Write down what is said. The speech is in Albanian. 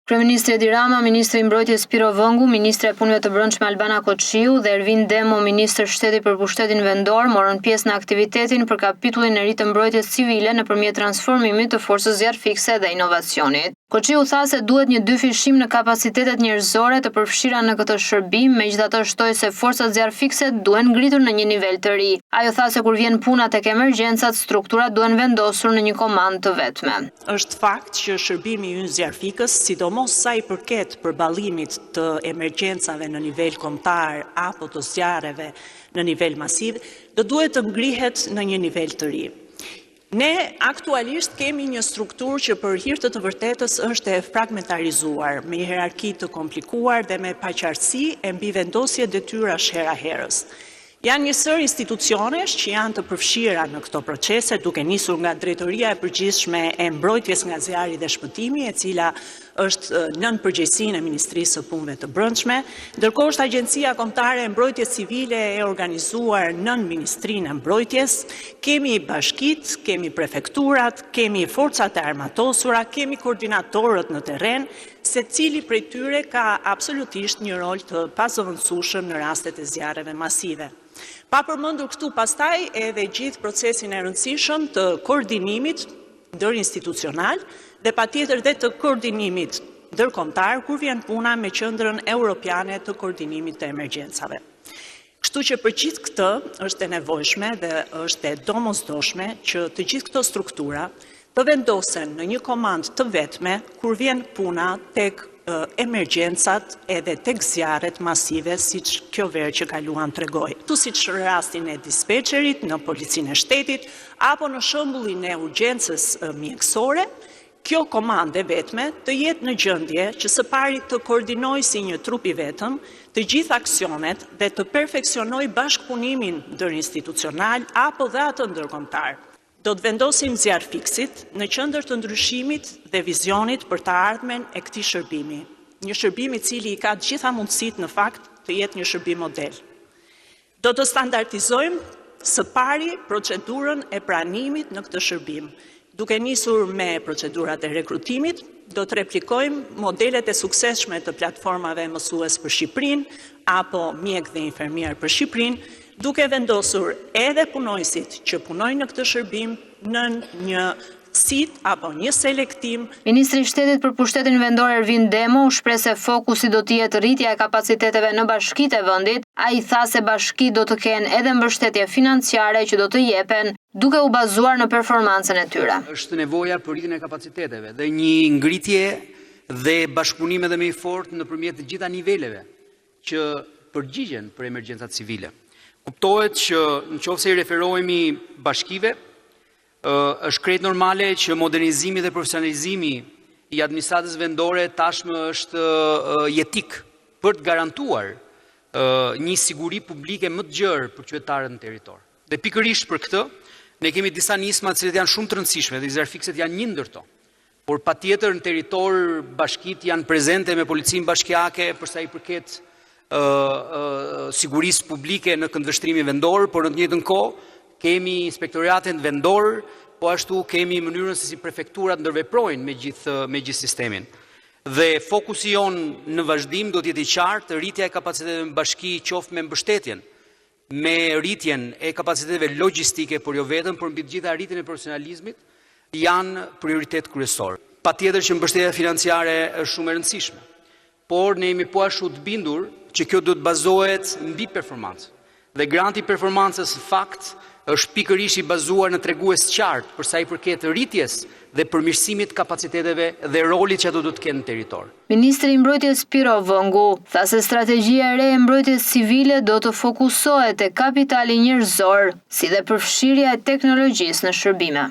Kryeministri Edi Rama, Ministri i Mbrojtjes Piro Vëngu, Ministre e Punëve të Brendshme Albana Koçiu dhe Ervin Demo, Ministër Shteti për Pushtetin Vendor, morën pjesë në aktivitetin për kapitullin e ri të mbrojtjes civile nëpërmjet transformimit të forcës zjarrfikse dhe inovacionit. Koçiu tha se duhet një dyfishim në kapacitetet njerëzore të përfshira në këtë shërbim, megjithatë shtoi se forcat zjarrfikse duhen ngritur në një nivel të ri. Ajo tha se kur vjen puna tek emergjencat, strukturat duhen vendosur në një komandë të vetme. Është fakt që shërbimi ynë zjarrfikës, sidomos sa i përket përballimit të emergjencave në nivel kombëtar apo të zjarreve në nivel masiv, do duhet të ngrihet në një nivel të ri. Ne aktualisht kemi një strukturë që për hir të vërtetës është e fragmentarizuar, me hierarki të komplikuar dhe me paqartësi e mbi vendosje detyrash hera herës. Janë një sër institucionesh që janë të përfshira në këto procese, duke nisur nga Drejtoria e Përgjithshme e Mbrojtjes nga Zjarri dhe Shpëtimi, e cila është nën përgjegjësinë e Ministrisë së Punëve të Brendshme, ndërkohë është Agjencia Kombëtare e Mbrojtjes Civile e organizuar nën Ministrinë e Mbrojtjes, kemi bashkitë, kemi prefekturat, kemi forcat e armatosura, kemi koordinatorët në terren, secili prej tyre ka absolutisht një rol të pazëvendësueshëm në rastet e zjarreve masive. Pa përmendur këtu pastaj edhe gjithë procesin e rëndësishëm të koordinimit ndërinstitucional dhe patjetër dhe të koordinimit ndërkombëtar kur vjen puna me Qendrën Europiane të Koordinimit të Emergjencave. Kështu që për gjithë këtë është e nevojshme dhe është e domosdoshme që të gjithë këto struktura të vendosen në një komandë të vetme kur vjen puna tek emergjencat edhe tek zjarret masive, siç kjo verë që kaluan tregoi. Tu siç rastin e dispečerit në Policinë e Shtetit apo në shembullin e urgjencës mjekësore, kjo komandë e vetme të jetë në gjendje që së pari të koordinojë si një trup i vetëm të gjithë aksionet dhe të perfeksionojë bashkëpunimin ndërinstitucional apo dhe atë ndërkombëtar. Do të vendosim zjarrfiksit në qendër të ndryshimit dhe vizionit për të ardhmen e këtij shërbimi. Një shërbim i cili i ka të gjitha mundësitë në fakt të jetë një shërbim model. Do të standardizojmë së pari procedurën e pranimit në këtë shërbim. Duke nisur me procedurat e rekrutimit, do të replikojmë modelet e suksesshme të platformave mësues për Shqipërinë apo mjek dhe infermier për Shqipërinë, duke vendosur edhe punojësit që punojnë në këtë shërbim në një sit apo një selektim. Ministri i Shtetit për Pushtetin Vendor Ervin Demo u shpreh se fokusi do të jetë rritja e kapaciteteve në bashkitë e vendit. Ai tha se bashkitë do të kenë edhe mbështetje financiare që do të jepen duke u bazuar në performancën e tyre. Është nevoja për rritjen e kapaciteteve dhe një ngritje dhe bashkëpunim edhe më i fortë nëpërmjet të gjitha niveleve që përgjigjen për emergjencat civile. Kuptohet që nëse i referohemi bashkive, është krejt normale që modernizimi dhe profesionalizimi i administratës vendore tashmë është jetik për të garantuar një siguri publike më të gjerë për qytetarët në territor. Dhe pikërisht për këtë, ne kemi disa nisma të cilët janë shumë të rëndësishme dhe zjarrfikset janë një ndër to. Por patjetër në territor bashkitë janë prezente me policinë bashkiake për sa i përket sigurisë publike në këndvështrimin vendor, por në të njëjtën kohë kemi inspektoratin vendor, po ashtu kemi mënyrën se si prefekturat ndërveprojnë me gjithë sistemin. Dhe fokusi jonë në vazhdim do të jetë i qartë, rritja e kapaciteteve në bashki qoftë me mbështetjen, me rritjen e kapaciteteve logjistike, por jo vetëm, por mbi të gjitha rritjen e profesionalizmit, janë prioritet kryesor. Patjetër që mbështetja financiare është shumë e rëndësishme, por ne jemi po ashtu të bindur që kjo do të bazohet mbi performancë. Dhe granti performancës fakt është pikërisht i bazuar në tregues qartë për sa i përket rritjes dhe përmirësimit kapaciteteve dhe rolit që ato do të kenë në territor. Ministri i Mbrojtjes Piro Vëngu tha se strategjia e re e mbrojtjes civile do të fokusohet te kapitali njerëzor, si dhe përfshirja e teknologjisë në shërbime.